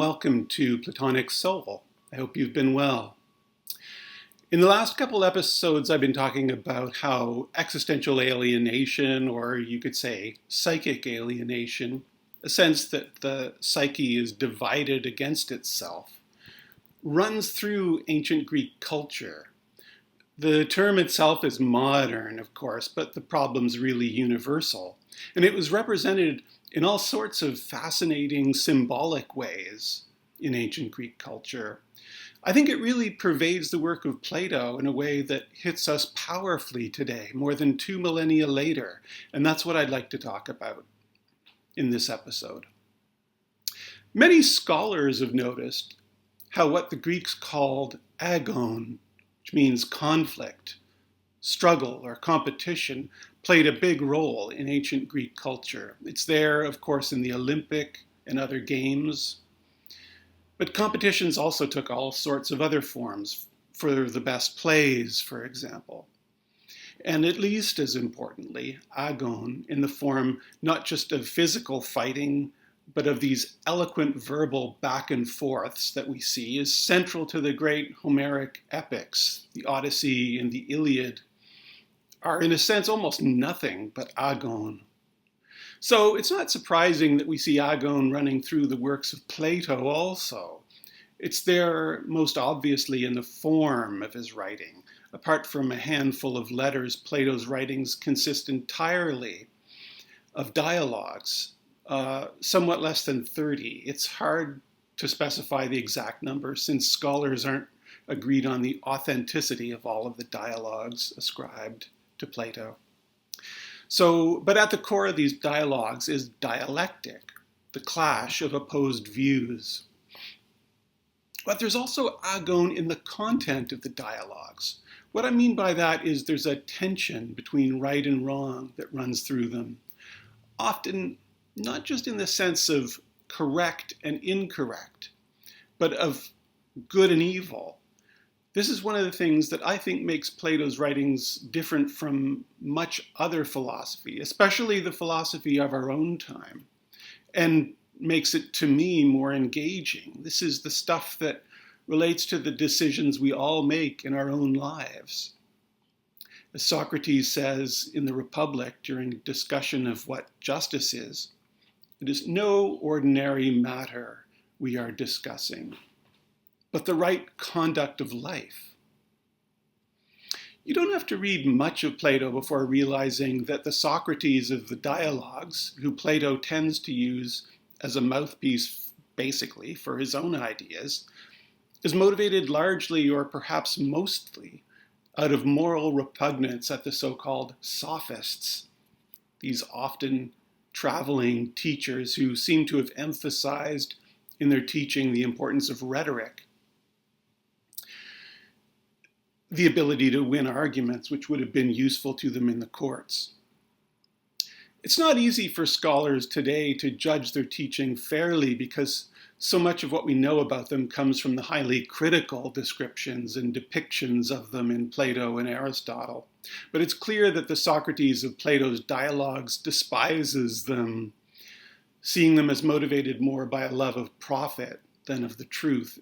welcome to Platonic Soul. I hope you've been well. In the last couple episodes, I've been talking about how existential alienation, or you could say psychic alienation, a sense that the psyche is divided against itself, runs through ancient Greek culture. The term itself is modern, of course, but the problem's really universal. And it was represented in all sorts of fascinating symbolic ways in ancient Greek culture. I think it really pervades the work of Plato in a way that hits us powerfully today, more than 2 millennia later, and that's what I'd like to talk about in this episode. Many scholars have noticed how what the Greeks called agon, which means conflict, struggle, or competition, played a big role in ancient Greek culture. It's there, of course, in the Olympic and other games. But competitions also took all sorts of other forms, for the best plays, for example. And at least as importantly, agon, in the form not just of physical fighting, but of these eloquent verbal back and forths that we see, is central to the great Homeric epics. The Odyssey and the Iliad are, in a sense, almost nothing but agon. So it's not surprising that we see agon running through the works of Plato also. It's there most obviously in the form of his writing. Apart from a handful of letters, Plato's writings consist entirely of dialogues, somewhat less than 30. It's hard to specify the exact number since scholars aren't agreed on the authenticity of all of the dialogues ascribed to Plato. But at the core of these dialogues is dialectic, the clash of opposed views. But there's also agon in the content of the dialogues. What I mean by that is there's a tension between right and wrong that runs through them. Often not just in the sense of correct and incorrect, but of good and evil. This is one of the things that I think makes Plato's writings different from much other philosophy, especially the philosophy of our own time, and makes it, to me, more engaging. This is the stuff that relates to the decisions we all make in our own lives. As Socrates says in the Republic during discussion of what justice is, it is no ordinary matter we are discussing, but the right conduct of life. You don't have to read much of Plato before realizing that the Socrates of the dialogues, who Plato tends to use as a mouthpiece basically for his own ideas, is motivated largely or perhaps mostly out of moral repugnance at the so-called sophists, these often traveling teachers who seem to have emphasized in their teaching the importance of rhetoric, the ability to win arguments which would have been useful to them in the courts. It's not easy for scholars today to judge their teaching fairly because so much of what we know about them comes from the highly critical descriptions and depictions of them in Plato and Aristotle. But it's clear that the Socrates of Plato's dialogues despises them, seeing them as motivated more by a love of profit than of the truth,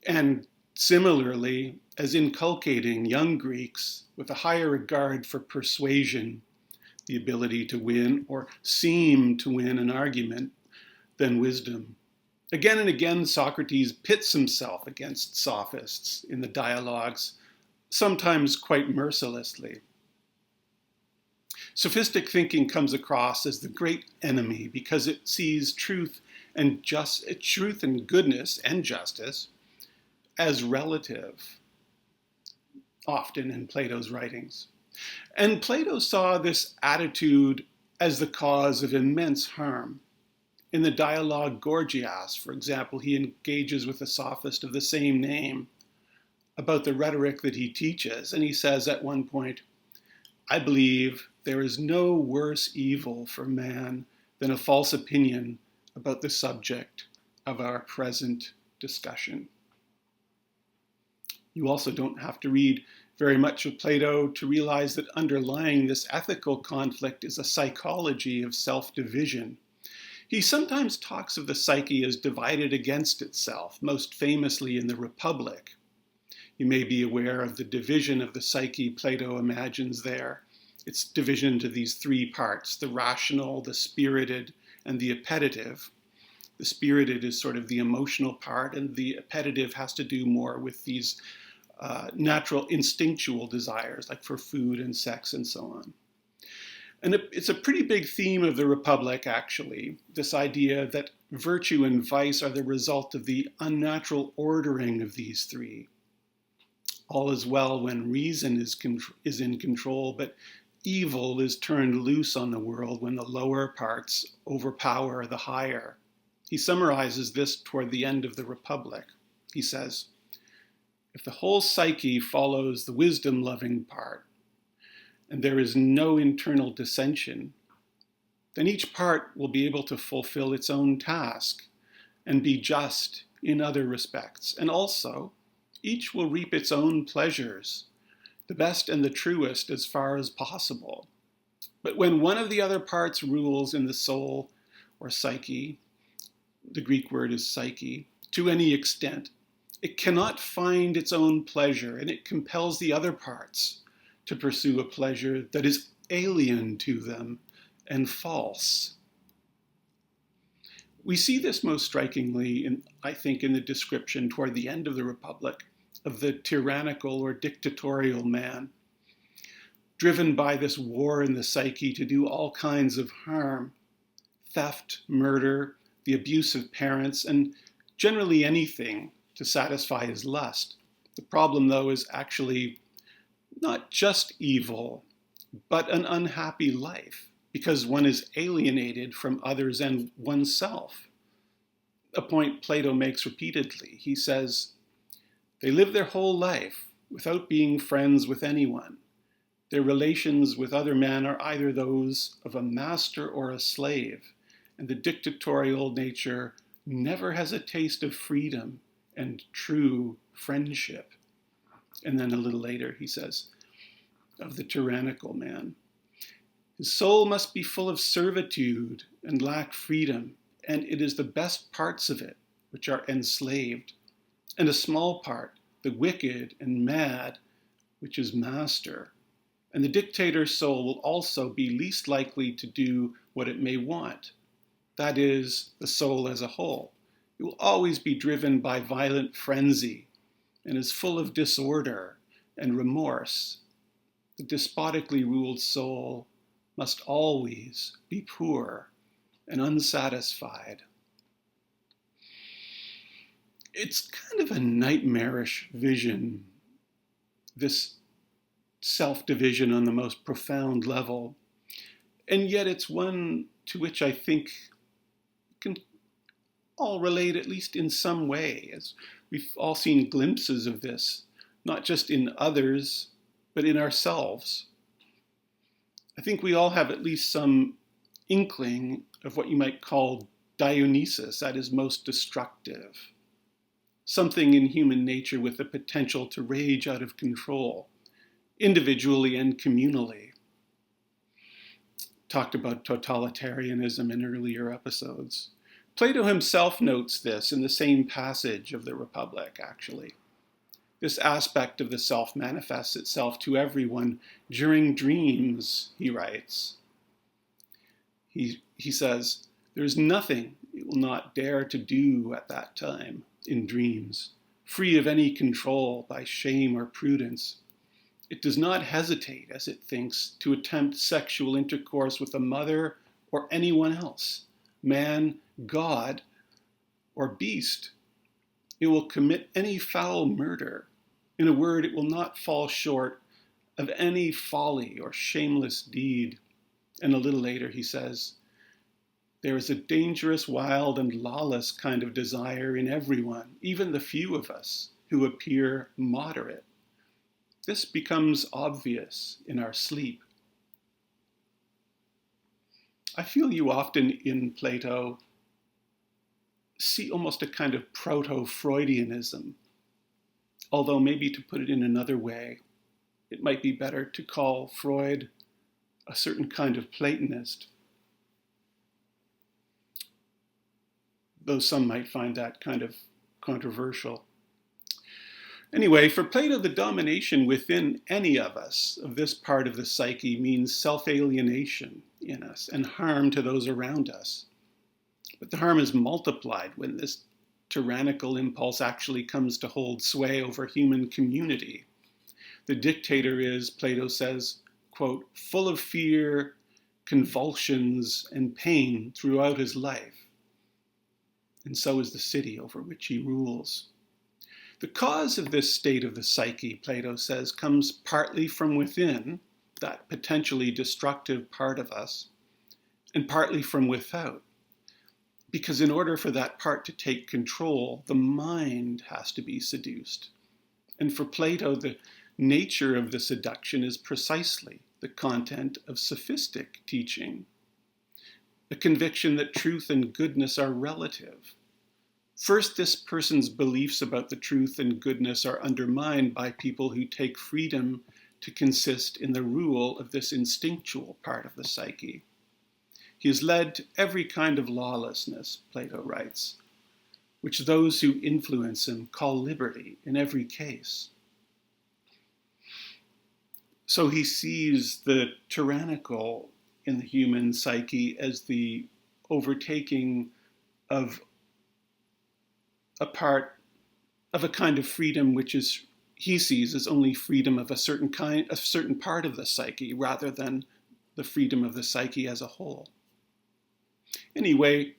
and similarly, as inculcating young Greeks with a higher regard for persuasion, the ability to win or seem to win an argument, than wisdom. Again and again, Socrates pits himself against sophists in the dialogues, sometimes quite mercilessly. Sophistic thinking comes across as the great enemy because it sees truth and goodness and justice as relative, often in Plato's writings. And Plato saw this attitude as the cause of immense harm. In the dialogue Gorgias, for example, he engages with a sophist of the same name about the rhetoric that he teaches, and he says at one point, "I believe there is no worse evil for man than a false opinion about the subject of our present discussion." You also don't have to read very much of Plato to realize that underlying this ethical conflict is a psychology of self-division. He sometimes talks of the psyche as divided against itself, most famously in the Republic. You may be aware of the division of the psyche Plato imagines there. It's division into these three parts: the rational, the spirited, and the appetitive. The spirited is sort of the emotional part, and the appetitive has to do more with these natural instinctual desires, like for food and sex and so on. And it's a pretty big theme of the Republic, actually, this idea that virtue and vice are the result of the unnatural ordering of these three. All is well when reason is in control, but evil is turned loose on the world when the lower parts overpower the higher. He summarizes this toward the end of the Republic. He says, if the whole psyche follows the wisdom-loving part, and there is no internal dissension, then each part will be able to fulfill its own task and be just in other respects. And also, each will reap its own pleasures, the best and the truest as far as possible. But when one of the other parts rules in the soul or psyche, the Greek word is psyche, to any extent, it cannot find its own pleasure, and it compels the other parts to pursue a pleasure that is alien to them and false. We see this most strikingly, I think, in the description toward the end of the Republic of the tyrannical or dictatorial man, driven by this war in the psyche to do all kinds of harm, theft, murder, the abuse of parents, and generally anything to satisfy his lust. The problem, though, is actually not just evil, but an unhappy life, because one is alienated from others and oneself. A point Plato makes repeatedly. He says, they live their whole life without being friends with anyone. Their relations with other men are either those of a master or a slave, and the dictatorial nature never has a taste of freedom and true friendship. And then a little later he says, of the tyrannical man, his soul must be full of servitude and lack freedom, and it is the best parts of it which are enslaved, and a small part, the wicked and mad, which is master. And the dictator's soul will also be least likely to do what it may want, that is, the soul as a whole. It will always be driven by violent frenzy and is full of disorder and remorse. The despotically ruled soul must always be poor and unsatisfied. It's kind of a nightmarish vision, this self-division on the most profound level, and yet it's one to which I think can all relate, at least in some way, as we've all seen glimpses of this, not just in others, but in ourselves. I think we all have at least some inkling of what you might call Dionysus, that is most destructive. Something in human nature with the potential to rage out of control, individually and communally. Talked about totalitarianism in earlier episodes. Plato himself notes this in the same passage of the Republic, actually. This aspect of the self manifests itself to everyone during dreams, he writes. He says, there is nothing it will not dare to do at that time in dreams, free of any control by shame or prudence. It does not hesitate, as it thinks, to attempt sexual intercourse with a mother or anyone else, man, God, or beast. It will commit any foul murder. In a word, it will not fall short of any folly or shameless deed. And a little later he says, there is a dangerous, wild, and lawless kind of desire in everyone, even the few of us who appear moderate. This becomes obvious in our sleep. I feel you often in Plato see almost a kind of proto-Freudianism, although maybe to put it in another way, it might be better to call Freud a certain kind of Platonist. though some might find that kind of controversial. Anyway, for Plato, the domination within any of us of this part of the psyche means self-alienation in us and harm to those around us. But the harm is multiplied when this tyrannical impulse actually comes to hold sway over human community. The dictator is, Plato says, quote, full of fear, convulsions, and pain throughout his life. And so is the city over which he rules. The cause of this state of the psyche, Plato says, comes partly from within, that potentially destructive part of us, and partly from without. Because in order for that part to take control, the mind has to be seduced. And for Plato, the nature of the seduction is precisely the content of sophistic teaching, the conviction that truth and goodness are relative. First, this person's beliefs about the truth and goodness are undermined by people who take freedom to consist in the rule of this instinctual part of the psyche. He is led to every kind of lawlessness, Plato writes, which those who influence him call liberty in every case. So he sees the tyrannical in the human psyche as the overtaking of a part of a kind of freedom which is, he sees as only freedom of a certain part of the psyche rather than the freedom of the psyche as a whole. Anyway,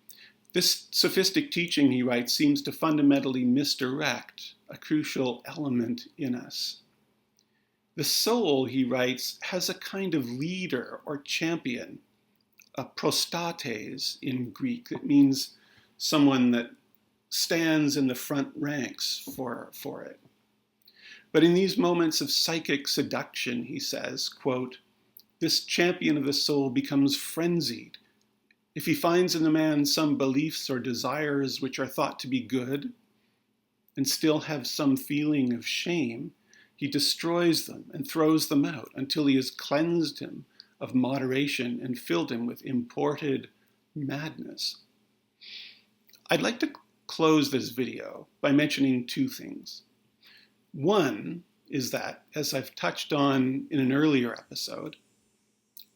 this sophistic teaching, he writes, seems to fundamentally misdirect a crucial element in us. The soul, he writes, has a kind of leader or champion, a prostates in Greek. It means someone that stands in the front ranks for it. But in these moments of psychic seduction, he says, quote, this champion of the soul becomes frenzied. If he finds in the man some beliefs or desires which are thought to be good and still have some feeling of shame, he destroys them and throws them out until he has cleansed him of moderation and filled him with imported madness. I'd like to close this video by mentioning two things. One is that, as I've touched on in an earlier episode,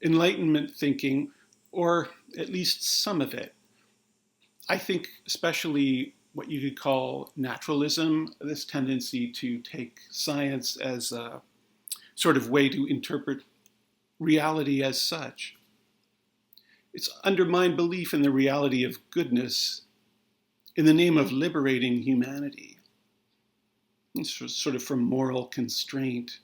Enlightenment thinking, or at least some of it, I think especially what you could call naturalism, this tendency to take science as a sort of way to interpret reality as such. It's undermined belief in the reality of goodness in the name of liberating humanity. It's sort of from moral constraint,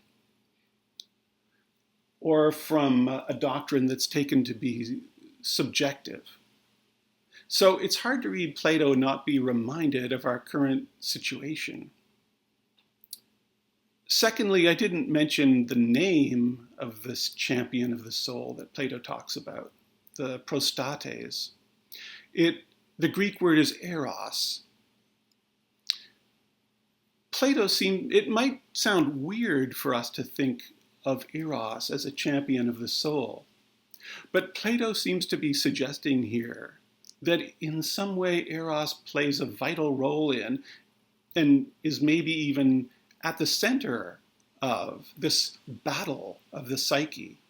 or from a doctrine that's taken to be subjective. So it's hard to read Plato and not be reminded of our current situation. Secondly, I didn't mention the name of this champion of the soul that Plato talks about, the prostates. The Greek word is Eros. It might sound weird for us to think of Eros as a champion of the soul, but Plato seems to be suggesting here that in some way Eros plays a vital role in, and is maybe even at the center of, this battle of the psyche.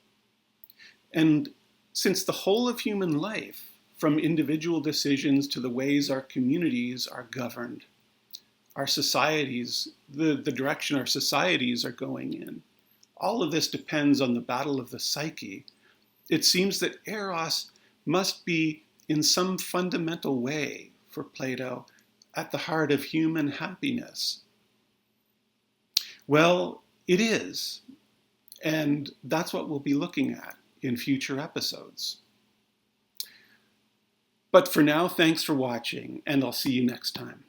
And since the whole of human life, from individual decisions to the ways our communities are governed, our societies, the direction our societies are going in, all of this depends on the battle of the psyche. It seems that Eros must be, in some fundamental way, for Plato, at the heart of human happiness. Well, it is, and that's what we'll be looking at in future episodes. But for now, thanks for watching, and I'll see you next time.